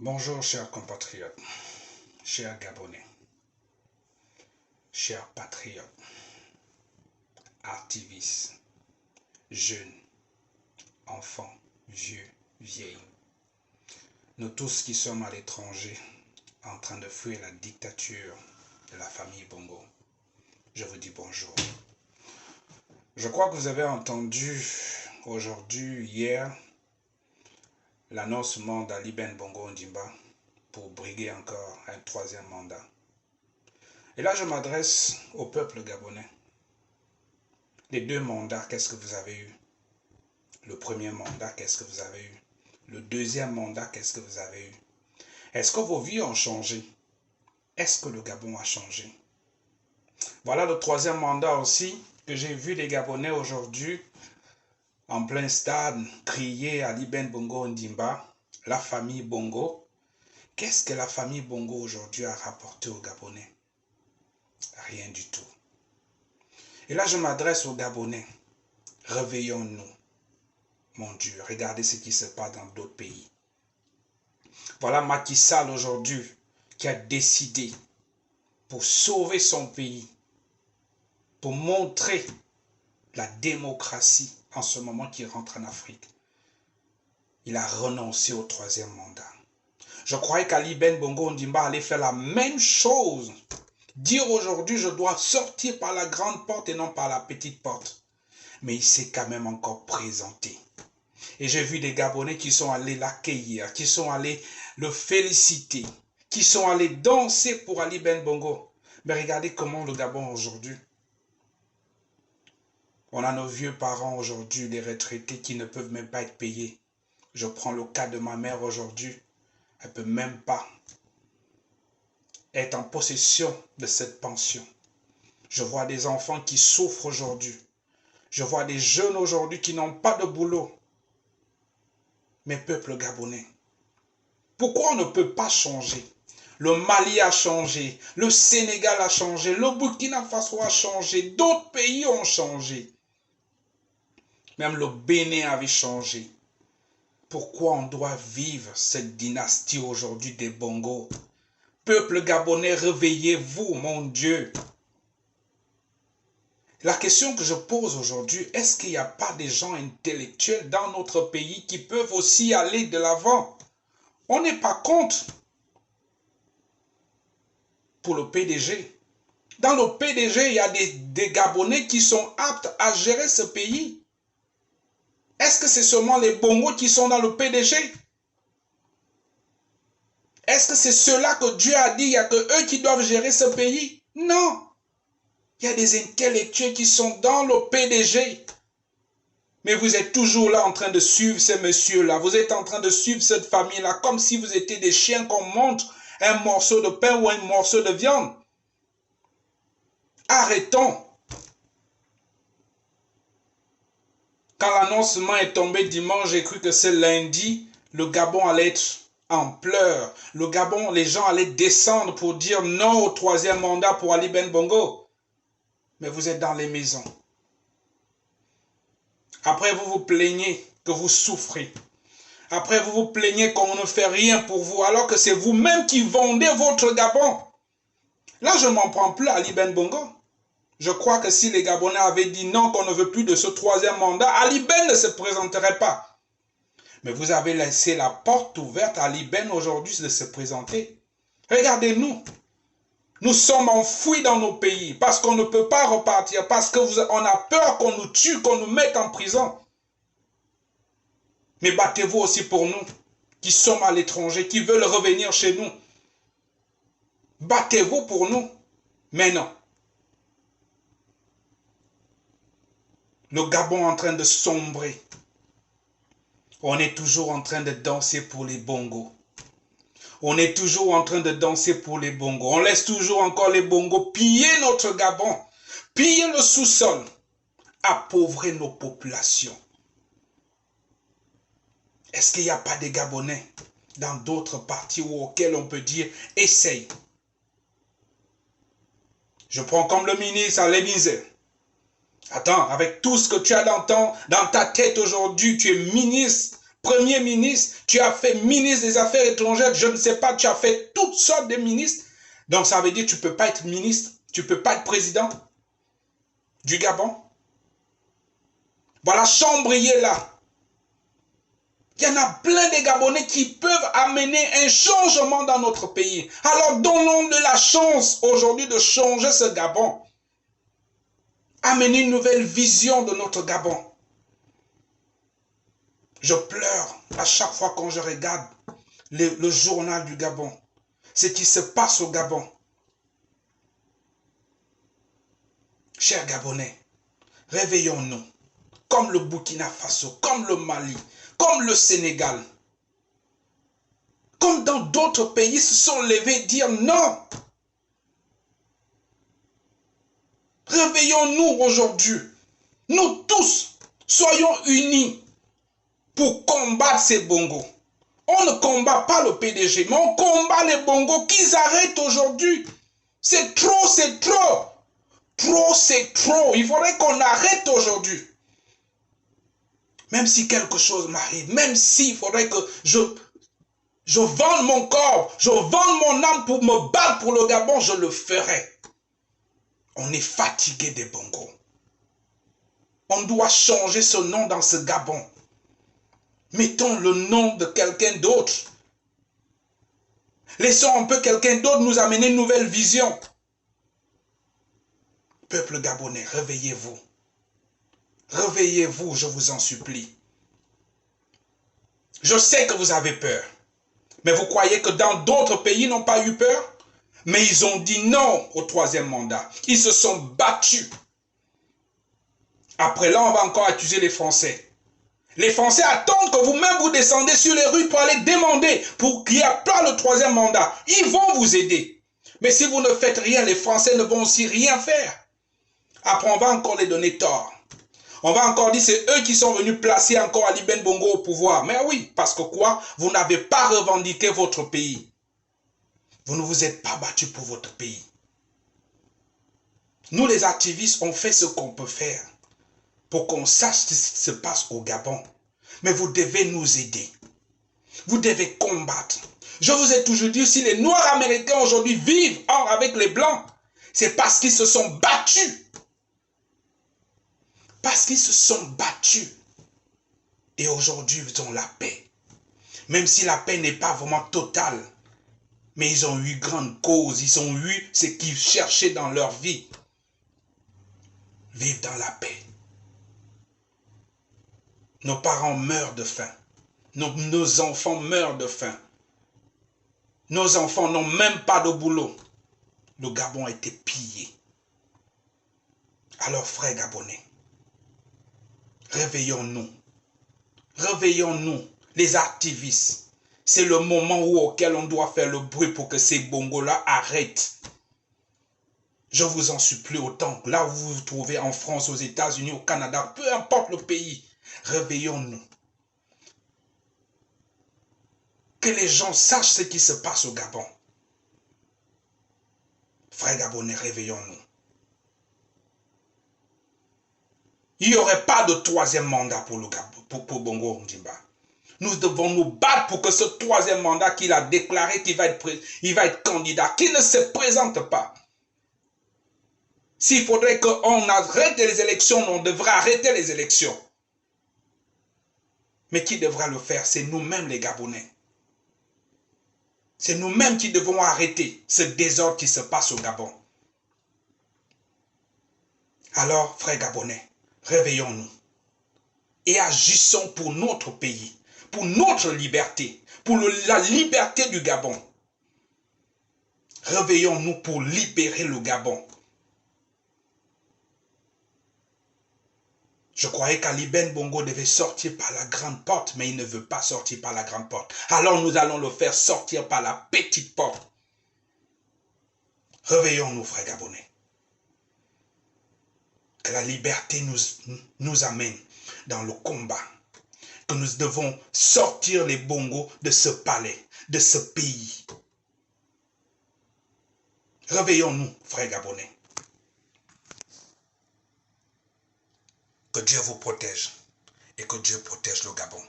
Bonjour chers compatriotes, chers Gabonais, chers patriotes, activistes, jeunes, enfants, vieux, vieilles. Nous tous qui sommes à l'étranger en train de fuir la dictature de la famille Bongo, je vous dis bonjour. Je crois que vous avez entendu aujourd'hui, hier, l'annoncement d'Ali Ben Bongo Ondimba pour briguer encore un troisième mandat. Et là, je m'adresse au peuple gabonais. Les deux mandats, qu'est-ce que vous avez eu? Le premier mandat, qu'est-ce que vous avez eu? Le deuxième mandat, qu'est-ce que vous avez eu? Est-ce que vos vies ont changé? Est-ce que le Gabon a changé? Voilà le troisième mandat aussi que j'ai vu les Gabonais aujourd'hui en plein stade crier Ali Ben Bongo Ondimba, la famille Bongo. Qu'est-ce que la famille Bongo aujourd'hui a rapporté aux Gabonais? Rien du tout. Et là, je m'adresse aux Gabonais. Réveillons-nous. Mon Dieu, regardez ce qui se passe dans d'autres pays. Voilà Macky Sall aujourd'hui qui a décidé pour sauver son pays, pour montrer la démocratie en ce moment qui rentre en Afrique. Il a renoncé au troisième mandat. Je croyais qu'Ali Ben Bongo Ondimba allait faire la même chose. Dire aujourd'hui, je dois sortir par la grande porte et non par la petite porte. Mais il s'est quand même encore présenté. Et j'ai vu des Gabonais qui sont allés l'accueillir, qui sont allés le féliciter, qui sont allés danser pour Ali Ben Bongo. Mais regardez comment le Gabon aujourd'hui. On a nos vieux parents aujourd'hui, les retraités qui ne peuvent même pas être payés. Je prends le cas de ma mère aujourd'hui. Elle ne peut même pas être en possession de cette pension. Je vois des enfants qui souffrent aujourd'hui. Je vois des jeunes aujourd'hui qui n'ont pas de boulot. Mes peuples gabonais, pourquoi on ne peut pas changer? Le Mali a changé, le Sénégal a changé, le Burkina Faso a changé, d'autres pays ont changé. Même le Bénin avait changé. Pourquoi on doit vivre cette dynastie aujourd'hui des Bongo? Peuple gabonais, réveillez-vous, mon Dieu. La question que je pose aujourd'hui, est-ce qu'il n'y a pas des gens intellectuels dans notre pays qui peuvent aussi aller de l'avant? On n'est pas contre pour le PDG. Dans le PDG, il y a des Gabonais qui sont aptes à gérer ce pays. Est-ce que c'est seulement les Bongo qui sont dans le PDG? Est-ce que c'est ceux-là que Dieu a dit, il n'y a que eux qui doivent gérer ce pays? Non. Il y a des intellectuels qui sont dans le PDG. Mais vous êtes toujours là en train de suivre ces messieurs-là. Vous êtes en train de suivre cette famille-là comme si vous étiez des chiens qu'on montre un morceau de pain ou un morceau de viande. Arrêtons. Quand l'annoncement est tombé dimanche, j'ai cru que c'est lundi, le Gabon allait être en pleurs. Le Gabon, les gens allaient descendre pour dire non au troisième mandat pour Ali Ben Bongo. Mais vous êtes dans les maisons. Après, vous vous plaignez que vous souffrez. Après, vous vous plaignez qu'on ne fait rien pour vous, alors que c'est vous-même qui vendez votre Gabon. Là, je ne m'en prends plus à Ali Ben Bongo. Je crois que si les Gabonais avaient dit non, qu'on ne veut plus de ce troisième mandat, Ali Ben ne se présenterait pas. Mais vous avez laissé la porte ouverte à Ali Ben aujourd'hui de se présenter. Regardez-nous. Nous sommes enfouis dans nos pays parce qu'on ne peut pas repartir, parce qu'on a peur qu'on nous tue, qu'on nous mette en prison. Mais battez-vous aussi pour nous, qui sommes à l'étranger, qui veulent revenir chez nous. Battez-vous pour nous. Mais non. Le Gabon est en train de sombrer. On est toujours en train de danser pour les Bongos. On est toujours en train de danser pour les Bongos. On laisse toujours encore les Bongos piller notre Gabon, piller le sous-sol, appauvrir nos populations. Est-ce qu'il n'y a pas des Gabonais dans d'autres parties auxquels on peut dire « essaye ». Je prends comme le ministre à l'Élysée. Attends, avec tout ce que tu as dans ta tête aujourd'hui, tu es ministre Premier ministre, tu as fait ministre des Affaires étrangères, je ne sais pas, tu as fait toutes sortes de ministres. Donc ça veut dire que tu ne peux pas être ministre, tu ne peux pas être président du Gabon. Voilà, Chambrier là. Il y en a plein de Gabonais qui peuvent amener un changement dans notre pays. Alors donnons-le la chance aujourd'hui de changer ce Gabon. Amener une nouvelle vision de notre Gabon. Je pleure à chaque fois quand je regarde le journal du Gabon. Ce qui se passe au Gabon. Chers Gabonais, réveillons-nous. Comme le Burkina Faso, comme le Mali, comme le Sénégal. Comme dans d'autres pays se sont levés dire non. Réveillons-nous aujourd'hui. Nous tous, soyons unis pour combattre ces bongos. On ne combat pas le PDG, mais on combat les bongos qu'ils arrêtent aujourd'hui. C'est trop, c'est trop. Trop, c'est trop. Il faudrait qu'on arrête aujourd'hui. Même si quelque chose m'arrive, même s'il faudrait que je vende mon corps, je vende mon âme pour me battre pour le Gabon, je le ferai. On est fatigué des bongos. On doit changer ce nom dans ce Gabon. Mettons le nom de quelqu'un d'autre. Laissons un peu quelqu'un d'autre nous amener une nouvelle vision. Peuple gabonais, réveillez-vous. Réveillez-vous, je vous en supplie. Je sais que vous avez peur. Mais vous croyez que dans d'autres pays n'ont pas eu peur? Mais ils ont dit non au troisième mandat. Ils se sont battus. Après là, on va encore accuser les Français. Les Français attendent que vous-même vous descendez sur les rues pour aller demander pour qu'il n'y ait pas le troisième mandat. Ils vont vous aider. Mais si vous ne faites rien, les Français ne vont aussi rien faire. Après, on va encore les donner tort. On va encore dire c'est eux qui sont venus placer encore Ali Ben Bongo au pouvoir. Mais oui, parce que quoi? Vous n'avez pas revendiqué votre pays. Vous ne vous êtes pas battu pour votre pays. Nous les activistes, on fait ce qu'on peut faire pour qu'on sache ce qui se passe au Gabon. Mais vous devez nous aider. Vous devez combattre. Je vous ai toujours dit, si les Noirs américains aujourd'hui vivent avec les Blancs, c'est parce qu'ils se sont battus. Parce qu'ils se sont battus. Et aujourd'hui, ils ont la paix. Même si la paix n'est pas vraiment totale. Mais ils ont eu grande cause. Ils ont eu ce qu'ils cherchaient dans leur vie. Vivre dans la paix. Nos parents meurent de faim. Nos enfants meurent de faim. Nos enfants n'ont même pas de boulot. Le Gabon a été pillé. Alors, frères gabonais, réveillons-nous. Réveillons-nous, les activistes. C'est le moment auquel on doit faire le bruit pour que ces bongos-là arrêtent. Je vous en supplie autant. Là où vous vous trouvez en France, aux États-Unis, au Canada, peu importe le pays, réveillons-nous. Que les gens sachent ce qui se passe au Gabon. Frères gabonais, réveillons-nous. Il n'y aurait pas de troisième mandat pour le Gabon, pour Bongo Ondimba. Nous devons nous battre pour que ce troisième mandat qu'il a déclaré qu'il va être candidat, qu'il ne se présente pas. S'il faudrait qu'on arrête les élections, on devrait arrêter les élections. Mais qui devra le faire? C'est nous-mêmes les Gabonais. C'est nous-mêmes qui devons arrêter ce désordre qui se passe au Gabon. Alors, frères Gabonais, réveillons-nous et agissons pour notre pays, pour notre liberté, pour la liberté du Gabon. Réveillons-nous pour libérer le Gabon. Je croyais qu'Ali Ben Bongo devait sortir par la grande porte, mais il ne veut pas sortir par la grande porte. Alors nous allons le faire sortir par la petite porte. Réveillons-nous, frères Gabonais. Que la liberté nous amène dans le combat. Que nous devons sortir les bongos de ce palais, de ce pays. Réveillons-nous, frères Gabonais. Que Dieu vous protège et que Dieu protège le Gabon.